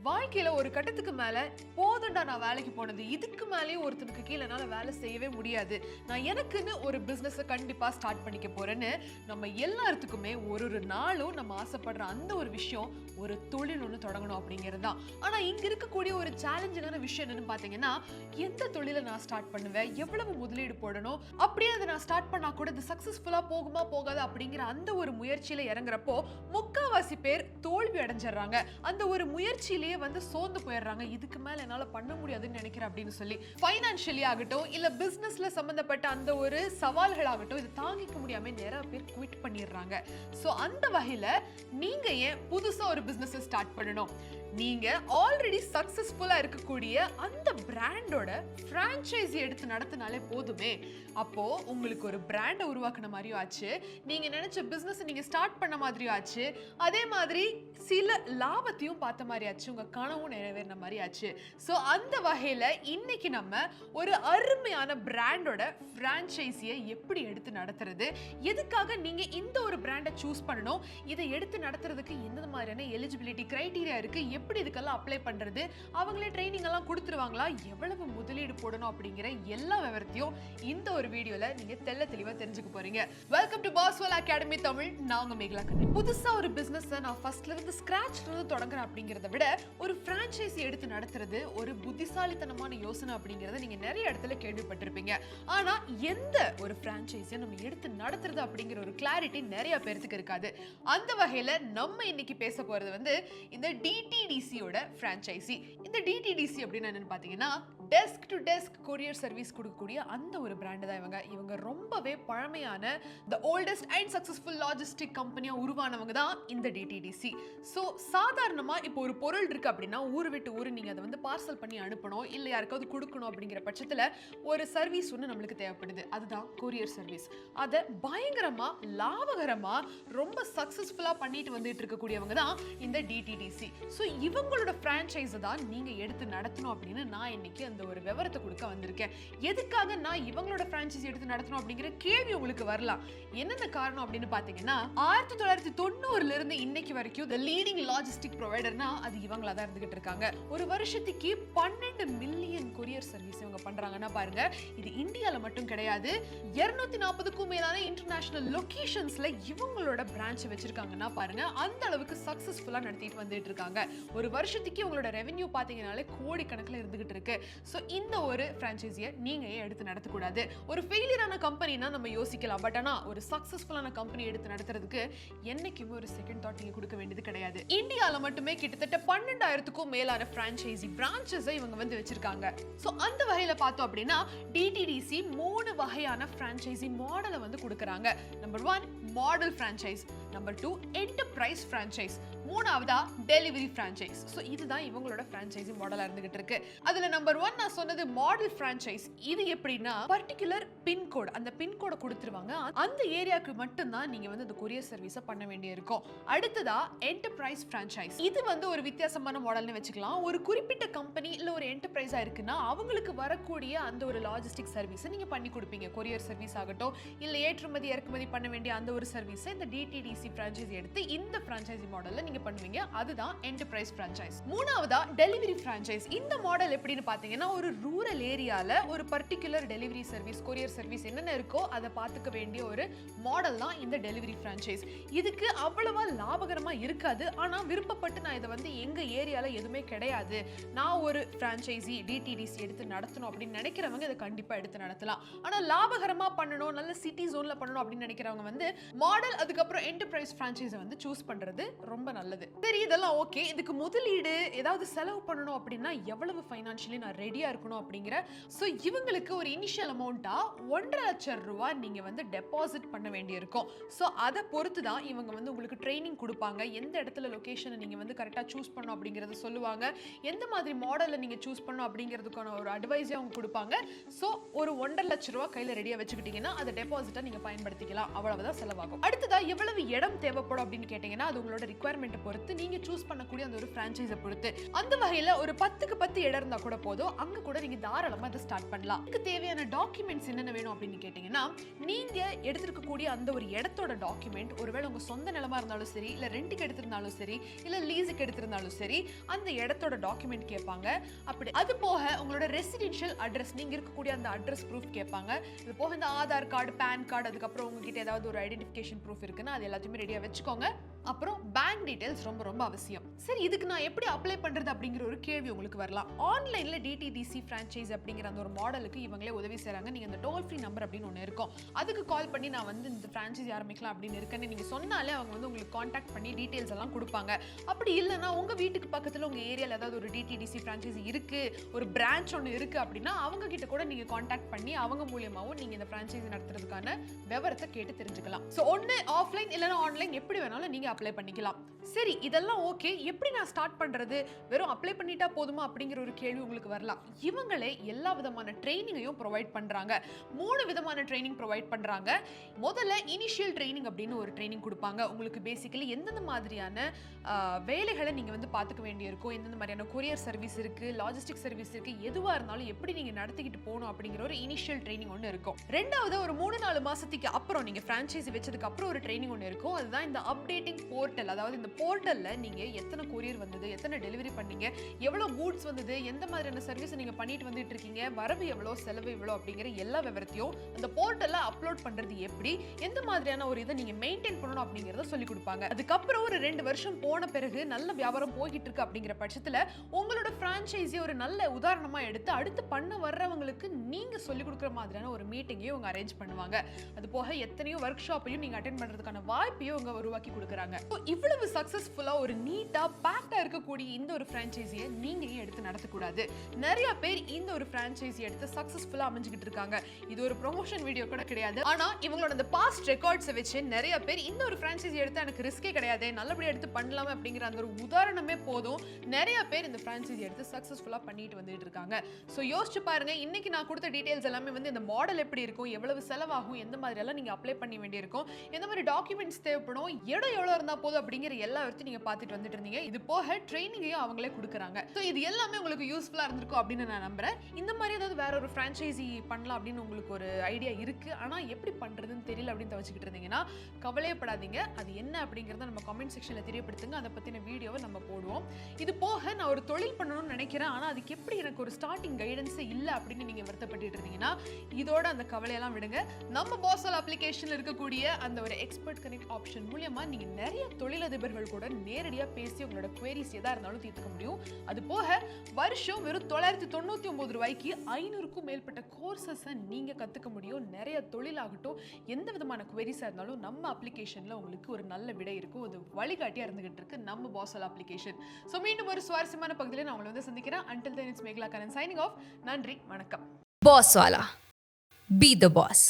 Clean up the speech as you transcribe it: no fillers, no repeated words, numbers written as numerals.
வாழ்க்கையில ஒரு கட்டத்துக்கு மேல போதும்டா நான் வேலைக்கு போனது, இதுக்கு மேலேயும் ஒருத்தனுக்கு கீழே என்னால வேலை செய்யவே முடியாது, நான் எனக்குன்னு ஒரு பிசினஸ் கண்டிப்பா ஸ்டார்ட் பண்ணிக்க போறேன்னு நம்ம எல்லாத்துக்குமே ஒரு நாளும் நம்ம ஆசைப்படுற அந்த ஒரு விஷயம் ஒரு தொழில் ஒன்று தொடங்கணும் அப்படிங்கிறது தான். ஆனா இங்க இருக்கக்கூடிய ஒரு சேலஞ்சிங்கான விஷயம் என்னன்னு பாத்தீங்கன்னா, எந்த தொழிலை நான் ஸ்டார்ட் பண்ணுவேன், எவ்வளவு முதலீடு போடணும், அப்படியே அதை நான் ஸ்டார்ட் பண்ணா கூட இது சக்சஸ்ஃபுல்லா போகுமா போகாது அப்படிங்கிற அந்த ஒரு முயற்சியில இறங்குறப்போ முக்காவாசி பேர் தோல்வி அடைஞ்சிடறாங்க. அந்த ஒரு முயற்சியிலேயே வந்து சோர்ந்து போயிடுறாங்க. இதுக்கு மேல என்னால பண்ண முடியாதுன்னு நினைக்கிறேன் அப்படின்னு சொல்லி ஃபைனான்சியலி ஆகட்டும் இல்ல பிசினஸ்ல சம்பந்தப்பட்ட அந்த ஒரு சவால்கள் ஆகட்டும் இது தாங்கிக்க முடியாம நிறைய பேர் குவிட் பண்ணிடுறாங்க. சோ அந்த வகையில நீங்க ஏன் புதுசா ஒரு பிசினஸ் ஸ்டார்ட் பண்ணணும்? நீங்க ஆல்ரெடி சக்சஸ்ஃபுல்லா இருக்கக்கூடிய அந்த பிராண்டோட பிரான்ச்சைசி எடுத்து நடத்தினாலே போதுமே. அப்போ உங்களுக்கு ஒரு பிராண்டை உருவாக்குன மாதிரியும் ஆச்சு, நீங்க நினைச்ச பிசினஸ் நீங்க ஸ்டார்ட் பண்ண மாதிரியும் ஆச்சு, அதே மாதிரி சில லாபத்தையும் பார்த்த மாதிரி ஆச்சு, உங்க கனவும் நிறைவேறின மாதிரி ஆச்சு. ஸோ அந்த வகையில இன்னைக்கு நம்ம ஒரு அருமையான பிராண்டோட பிரான்ச்சைசியை எப்படி எடுத்து நடத்துறது, எதுக்காக நீங்க இந்த ஒரு பிராண்டை சூஸ் பண்ணணும், இதை எடுத்து நடத்துறதுக்கு எந்த மாதிரியான எலிஜிபிலிட்டி கிரைட்டீரியா இருக்கு, எப்படி இதுக்கெல்லாம் அப்ளை பண்றது, அவங்களே ட்ரைனிங் எல்லாம் கொடுத்துருவாங்களா, எவ்வளவு முதலீடு போடணும் அப்படிங்கிற எல்லா விவரத்தையும் இந்த ஒரு வீடியோல நீங்க தெளிவா தெரிஞ்சுக்க போறீங்க. Welcome to Boswell academy Tamil. நாங்க மேகலா கண்ணன். புதுசா ஒரு பிசினஸ் நான் ஃபர்ஸ்ட்ல இருந்து ஸ்கிராச்ல இருந்து தொடங்குறேன் அப்படிங்கறத விட ஒரு பிரான்ச்சைசி எடுத்து நடத்துறது ஒரு புத்திசாலித்தனமான யோசனை அப்படிங்கறத நீங்க நிறைய இடத்துல கேள்விப்பட்டிருப்பீங்க. ஆனா எந்த ஒரு பிரான்ச்சைசியை நம்ம எடுத்து நடத்துறது அப்படிங்கிற ஒரு கிளாரிட்டி நிறைய பேருக்கு இருக்காது. அந்த வகையில நம்ம இன்னைக்கு பேச போறது வந்து இந்த டிடிடிசியோட பிரான்ச்சைசி. இந்த டிடிடிசி அப்படின்னு என்னன்னு பாத்தீங்கன்னா desk to desk courier service கொடுக்கக்கூடிய அந்த ஒரு பிராண்ட் தான் இவங்க ரொம்பவே பழமையான தி ஓல்டஸ்ட் அண்ட் சக்சஸ்ஃபுல் லாஜிஸ்டிக் கம்பெனியா உருவானவங்க தான் இந்த டிடிடிசி. ஸோ சாதாரணமா இப்போ ஒரு பொருள் இருக்கு அப்படின்னா ஊர் விட்டு ஊர் நீங்க அதை வந்து பார்சல் பண்ணி அனுப்பணும் இல்லை யாருக்காவது கொடுக்கணும் அப்படிங்கிற பட்சத்துல ஒரு சர்வீஸ் ஒன்று நம்மளுக்கு தேவைப்படுது, அதுதான் கொரியர் சர்வீஸ். அதை பயங்கரமா லாபகரமா ரொம்ப சக்சஸ்ஃபுல்லா பண்ணிட்டு வந்துட்டு இருக்கக்கூடியவங்க தான் இந்த டிடிடிசி. ஸோ இவங்களோட பிரான்ச்சைஸை தான் நீங்க எடுத்து நடத்தணும் அப்படின்னு நான் இன்னைக்கு அந்த ஒரு விவரத்தை கொடுக்க வந்திருக்கேன். எதுக்காக நான் இவங்களோட பிரான்ச்சைஸி எடுத்து நடத்தணும் அப்படிங்கிற கேள்வி உங்களுக்கு வரலாம். என்னென்ன காரணம் அப்படின்னு பாத்தீங்கன்னா 1990ல இருந்து இன்னைக்கு வரைக்கும் தி லீடிங் லாஜிஸ்டிக் ப்ரொவைடர்னா அது இவங்களா தான் இருந்துகிட்டு இருக்காங்க. ஒரு வருஷத்துக்கு 12 மில்லியன் கொரியர் சர்வீஸ் இவங்க பண்றாங்கன்னா பாருங்க. இது இந்தியால மட்டும் கிடையாது, 240க்கும் மேலான இன்டர்நேஷனல் லொகேஷன்ஸ்ல இவங்களோட பிரான்ச் வச்சிருக்காங்கன்னா பாருங்க. அந்த அளவுக்கு சக்சஸ்ஃபுல்லா நடத்திட்டு வந்துட்டு இருக்காங்க. ஒரு வருஷத்துக்கு இவங்களோட ரெவென்யூ பாத்தீங்கன்னாலே கோடிக்கணக்கில் இருந்துகிட்டு இருக்கு. சோ இந்த ஒரு பிரான்ச்சைசியை நீங்க ஏன் எடுத்து நடத்தக்கூடாது? ஒரு ஃபெயிலியரான கம்பெனினா நம்ம யோசிக்கலாம், பட் ஆனா ஒரு சக்சஸ்ஃபுல்லான கம்பெனி எடுத்து நடத்துறதுக்கு என்னைக்குமே ஒரு செகண்ட் தாட் நீங்க கொடுக்க வேண்டியது கிடையாது. இந்தியால மட்டுமே கிட்டத்தட்ட 12,000க்கும் மேலான பிரான்ச்சைசி பிரான்ச்சஸ் இவங்க வந்து வச்சிருக்காங்க. சோ அந்த வகையில பார்த்தோம் அப்படின்னா டிடிடிசி 3 வகையான பிரான்ச்சைசி மாடலை வந்து கொடுக்கறாங்க. Number 1 model franchise, number 2 enterprise franchise, மூணாவதா டெலிவரி பிரான்ச்சைஸ். சோ இதுதான் இவங்களோட பிரான்ச்சைசி மாடலா இருந்துகிட்டு இருக்கு. அதுல நம்பர் 1 நான் சொன்னது மாடல் பிரான்ச்சைஸ். இது எப்படின்னா பர்టిక్యులர் பின் கோட், அந்த பின் கோடை கொடுத்துருவாங்க, அந்த ஏரியாக்கு மட்டும் தான் நீங்க வந்து அந்த கொரியர் சர்வீஸை பண்ண வேண்டியிருக்கும். அடுத்ததா என்டர்பிரைஸ் பிரான்ச்சைஸ். இது வந்து ஒரு வித்தியாசமான மாடல்னு வச்சுக்கலாம். ஒரு குறிப்பிட்ட கம்பெனி இல்ல ஒரு என்டர்பிரைஸா இருக்குன்னா அவங்களுக்கு வரக்கூடிய அந்த ஒரு லாஜிஸ்டிக் சர்வீஸை நீங்க பண்ணி கொடுப்பீங்க. கொரியர் சர்வீஸ் ஆகட்டும் இல்ல ஏற்றுமதி இறக்குமதி பண்ண வேண்டிய அந்த ஒரு சர்வீஸை இந்த டிடிடிசி பிரான்ச்சைசி எடுத்து இந்த பிரான்ச்சைசி மாடல்ல நீங்க பண்ணுவீங்க. அதுதான் என்டர்பிரைஸ் பிரான்ச்சைஸ். மூணாவதா டெலிவரி பிரான்ச்சைஸ். இந்த மாடல் எப்படின்னு பாத்தீங்கன்னா ஒரு ரூரல் ஏரியால ஒரு particular delivery service courier service என்னென்ன இருக்கோ அதை பார்த்துக்க வேண்டிய ஒரு மாடல் தான் இந்த டெலிவரி பிரான்ச்சைஸ். இதுக்கு அவ்வளவா லாபகரமா இருக்காது. ஆனா விருப்பப்பட்டு நான் இதை வந்து எங்க ஏரியால எதுவுமே கிடையாது, நான் ஒரு பிரான்ச்சைசி டிடிடிசி எடுத்து நடத்தணும் அப்படின்னு நினைக்கிறவங்க இதை கண்டிப்பா எடுத்து நடத்தலாம். ஆனா லாபகரமா பண்ணணும், நல்ல சிட்டி ஜோன்ல பண்ணணும் அப்படின்னு நினைக்கிறவங்க வந்து மாடல் அதுக்கப்புறம் என்டர்பிரைஸ் பிரான்ச்சைஸை வந்து சூஸ் பண்றது ரொம்ப நல்லது. சரி, இதெல்லாம் ஓகே. இதுக்கு முதலீடு ஏதாவது செலவு பண்ணணும் அப்படின்னா எவ்வளவு ஃபைனான்ஷியலி நான் ரெடியா இருக்கணும் அப்படிங்கிற சோ இவங்களுக்கு ஒரு இனிஷியல் அமௌண்ட்டா 1.5 லட்சம் ரூபாய் நீங்க வந்து டெபாசிட் பண்ண வேண்டியிருக்கும். சோ அதை பொறுத்து தான் இவங்க வந்து உங்களுக்கு ட்ரைனிங் கொடுப்பாங்க, எந்த இடத்துல லொகேஷனை நீங்க வந்து கரெக்டா சூஸ் பண்ணணும் அப்படிங்கறத சொல்லுவாங்க, எந்த மாதிரி மாடலை நீங்க சூஸ் பண்ணணும் அப்படிங்கிறதுக்கான ஒரு அட்வைஸை அவங்க கொடுப்பாங்க. சோ ஒரு 1.5 லட்சம் ரூபாய் கையில ரெடியா வச்சுக்கிட்டீங்கன்னா அதை டெபாசிட்டா நீங்க பயன்படுத்திக்கலாம். அவ்வளவுதான் செலவாகும். அடுத்ததா எவ்வளவு இடம் தேவைப்படும் அப்படின்னு கேட்டீங்கன்னா அது உங்களோட ரிக்வயர்மெண்ட் ரிக்குவயர்மெண்ட் பொறுத்து நீங்க சூஸ் பண்ணக்கூடிய அந்த ஒரு பிரான்ச்சைஸை பொறுத்து. அந்த வகையில ஒரு 10க்கு 10 இடம் இருந்தா கூட போதும், அங்க கூட நீங்க தாராளமா இதை ஸ்டார்ட் பண்ணலாம். இதுக்கு தேவையான டாக்குமெண்ட்ஸ் என்னென்ன வேணும் அப்படின்னு கேட்டீங்கன்னா, நீங்க எடுத்திருக்கக்கூடிய அந்த ஒரு இடத்தோட டாக்குமெண்ட், ஒருவேளை உங்க சொந்த நிலமா இருந்தாலும் சரி, இல்ல ரெண்டுக்கு எடுத்திருந்தாலும் சரி, இல்ல லீஸுக்கு எடுத்திருந்தாலும் சரி, அந்த இடத்தோட டாக்குமெண்ட் கேட்பாங்க. அப்படி அது போக உங்களோட ரெசிடென்ஷியல் அட்ரஸ், நீங்க இருக்கக்கூடிய அந்த அட்ரஸ் ப்ரூஃப் கேட்பாங்க. இது போக இந்த ஆதார் கார்டு, பேன் கார்டு, அதுக்கப்புறம் உங்ககிட்ட ஏதாவது ஒரு ஐடென்டிஃபிகேஷன் ப்ரூஃப் இருக்குன்னா அது எல்லாத்தையுமே ரெடியா வச்சுக்கோங்க. அப்புறம் பேங்க் டீடைல்ஸ் ரொம்ப ரொம்ப அவசியம். சரி, இதுக்கு நான் எப்படி அப்ளை பண்றது அப்படிங்கிற ஒரு கேள்வி உங்களுக்கு வரலாம். ஆன்லைன்ல டிடிடிசி பிரான்ச்சைஸ் அப்படிங்கிற அந்த ஒரு மாடலுக்கு இவங்களே உதவி செய்றாங்க. நீங்க அந்த டோல் ஃப்ரீ நம்பர் அப்படின்னு ஒன்று இருக்கும், அதுக்கு கால் பண்ணி நான் வந்து இந்த பிரான்ச்சைஸ் ஆரம்பிக்கலாம் அப்படின்னு இருக்கேன்னு நீங்க சொன்னாலே அவங்க வந்து உங்களுக்கு காண்டாக்ட் பண்ணி டீடைல்ஸ் எல்லாம் கொடுப்பாங்க. அப்படி இல்லைன்னா உங்க வீட்டுக்கு பக்கத்துல உங்க ஏரியால ஏதாவது ஒரு டிடிடிசி பிரான்ச்சைஸ் இருக்கு, ஒரு பிரான்ச் ஒன்று இருக்கு அப்படின்னா அவங்க கிட்ட கூட நீங்க காண்டாக்ட் பண்ணி அவங்க மூலியமாவும் நீங்க இந்த பிரான்ச்சைஸ் நடத்துறதுக்கான விவரத்தை கேட்டு தெரிஞ்சுக்கலாம். ஸோ ஒன்று ஆஃப்லைன் இல்லைன்னா ஆன்லைன் எப்படி வேணாலும் நீங்க அப்ளை பண்ணிக்கலாம். சரி, இதெல்லாம் ஓகே, எப்படி நான் ஸ்டார்ட் பண்றது, வெறும் அப்ளை பண்ணிட்டா போதுமா அப்படிங்கிற ஒரு கேள்வி உங்களுக்கு வரலாம். இவங்களே எல்லா விதமான ட்ரைனிங்கையும் ப்ரொவைட் பண்றாங்க. 3 விதமான ட்ரைனிங் ப்ரொவைட் பண்றாங்க. முதல்ல இனிஷியல் ட்ரைனிங் அப்படின்னு ஒரு ட்ரைனிங் கொடுப்பாங்க. உங்களுக்கு பேசிக்கலி எந்தெந்த மாதிரியான வேலைகளை நீங்க வந்து பார்த்துக்க வேண்டியிருக்கும், எந்தெந்த மாதிரியான கொரியர் சர்வீஸ் இருக்கு, லாஜிஸ்டிக் சர்வீஸ் இருக்கு, எதுவா இருந்தாலும் எப்படி நீங்க நடத்திக்கிட்டு போகணும் அப்படிங்கிற ஒரு இனிஷியல் ட்ரைனிங் ஒன்று இருக்கும். ரெண்டாவது ஒரு 3-4 மாசத்துக்கு அப்புறம் நீங்க பிரான்ச்சைசி வச்சதுக்கு அப்புறம் ஒரு ட்ரைனிங் ஒன்று இருக்கும். அதுதான் இந்த அப்டேட்டிங் போர்ட்டல். அதாவது இந்த போர்ட்டல்ல நீங்க எத்தனை கொரியர் வந்தது, எத்தனை டெலிவரி பண்ணீங்க, எவ்வளவு கூட்ஸ் வந்தது, எந்த மாதிரியான சர்வீஸ் நீங்க பண்ணிட்டு வந்துட்டு இருக்கீங்க, வரவு எவ்வளவு, செலவு எவ்வளவு அப்படிங்கிற எல்லா விவரத்தையும் அந்த போர்ட்டல்ல அப்லோட் பண்றது எப்படி, எந்த மாதிரியான ஒரு இதை நீங்க மெயின்டைன் பண்ணணும் அப்படிங்கறத சொல்லி கொடுப்பாங்க. அதுக்கப்புறம் ஒரு 2 வருஷம் போன பிறகு நல்ல வியாபாரம் போய்கிட்டு இருக்கு அப்படிங்கிற பட்சத்துல உங்களோட பிரான்ச்சைஸி ஒரு நல்ல உதாரணமா எடுத்து அடுத்து பண்ண வர்றவங்களுக்கு நீங்க சொல்லி கொடுக்குற மாதிரியான ஒரு மீட்டிங்கையும் அவங்க அரேஞ்ச் பண்ணுவாங்க. அது போக எத்தனையோ ஒர்க் ஷாப்பையும் நீங்க அட்டென்ட் பண்றதுக்கான வாய்ப்பையும் அவங்க உருவாக்கி கொடுக்குறாங்க. இவ்வளவு சக்சஸ்ஃபுல்லா ஒரு நீட்டா பேக்டா இருக்கக்கூடிய இந்த ஒரு பிரான்ச்சைஸியை நீங்க ஏன் எடுத்து நடத்தக்கூடாது? நிறைய பேர் இந்த ஒரு பிரான்ச்சைஸி எடுத்து சக்சஸ்ஃபுல்லா அமைஞ்சுக்கிட்டு இருக்காங்க. இது ஒரு ப்ரொமோஷன் வீடியோ கூட கிடையாது. ஆனா இவங்களோட அந்த பாஸ்ட் ரெக்கார்ட்ஸை வச்சு நிறைய பேர் இந்த ஒரு பிரான்ச்சைஸி எடுத்து எனக்கு ரிஸ்கே கிடையாது, நல்லபடியா எடுத்து பண்ணலாம் அப்படிங்கிற அந்த ஒரு உதாரணமே போதும் நிறைய பேர் இந்த பிரான்ச்சைஸி எடுத்து சக்சஸ்ஃபுல்லா பண்ணிட்டு வந்துட்டு இருக்காங்க. சோ யோசிச்சு பாருங்க, இன்னைக்கு நான் கொடுத்த டீடைல்ஸ் எல்லாமே வந்து இந்த மாடல் எப்படி இருக்கும், எவ்வளவு செலவாகும், எந்த மாதிரி எல்லாம் நீங்க அப்ளை பண்ணி வேண்டியிருக்கும், எந்த மாதிரி டாக்குமெண்ட்ஸ் தேவைப்படும், இடம் எவ்வளவு இருந்தா போதும் அப்படிங்கிற எல்லா விஷயத்தையும் நீங்க பார்த்துட்டு வந்துட்டு இருந்தீங்க. இது போக ட்ரைனிங்கையும் அவங்களே கொடுக்குறாங்க. ஸோ இது எல்லாமே உங்களுக்கு யூஸ்ஃபுல்லா இருந்திருக்கும் அப்படின்னு நான் நம்புறேன். இந்த மாதிரி ஏதாவது வேற ஒரு பிரான்ச்சைஸி பண்ணலாம் அப்படின்னு உங்களுக்கு ஒரு ஐடியா இருக்கு, ஆனா எப்படி பண்றதுன்னு தெரியல அப்படின்னு தவிச்சுக்கிட்டு இருந்தீங்கன்னா கவலையப்படாதீங்க. அது என்ன அப்படிங்கறத நம்ம கமெண்ட் செக்ஷன்ல தெரியப்படுத்துங்க. அதை பத்தின வீடியோவை நம்ம போடுவோம். இது போக நான் ஒரு தொழில் பண்ணணும்னு நினைக்கிறேன், ஆனா அதுக்கு எப்படி எனக்கு ஒரு ஸ்டார்டிங் கைடன்ஸ் இல்ல அப்படின்னு நீங்க வருத்தப்பட்டு இருந்தீங்கன்னா இதோட அந்த கவலையெல்லாம் விடுங்க. நம்ம பாஸ்வாலா அப்ளிகேஷன்ல இருக்கக்கூடிய அந்த ஒரு எக்ஸ்பர்ட் கனெக்ட் ஆப்ஷன் மூலமா நீங்க நிறைய தொழிலதிபர்கள் கூட நேரடியா பேசி உங்களோட குவரிஸ் எதா இருந்தாலும் தீர்த்துக்க முடியும். அது போக வருஷம் வெறும் 999 ரூபாய்க்கு 500க்கும் மேற்பட்ட கோர்சஸை நீங்க கத்துக்க முடியும். நிறைய தொழிலாகட்டும், எந்த விதமான குவரிஸா இருந்தாலும் நம்ம அப்ளிகேஷன்ல உங்களுக்கு ஒரு நல்ல விடை இருக்கும். அது வழிகாட்டியா இருந்துகிட்டு இருக்கு நம்ம பாஸ்வாலா அப்ளிகேஷன். ஸோ மீண்டும் ஒரு சுவாரஸ்யமான பகுதியில் நான் உங்களை வந்து சந்திக்கிறேன். Until then, it's Meghla Karan signing off. நன்றி, வணக்கம். Bosswala. Be the boss.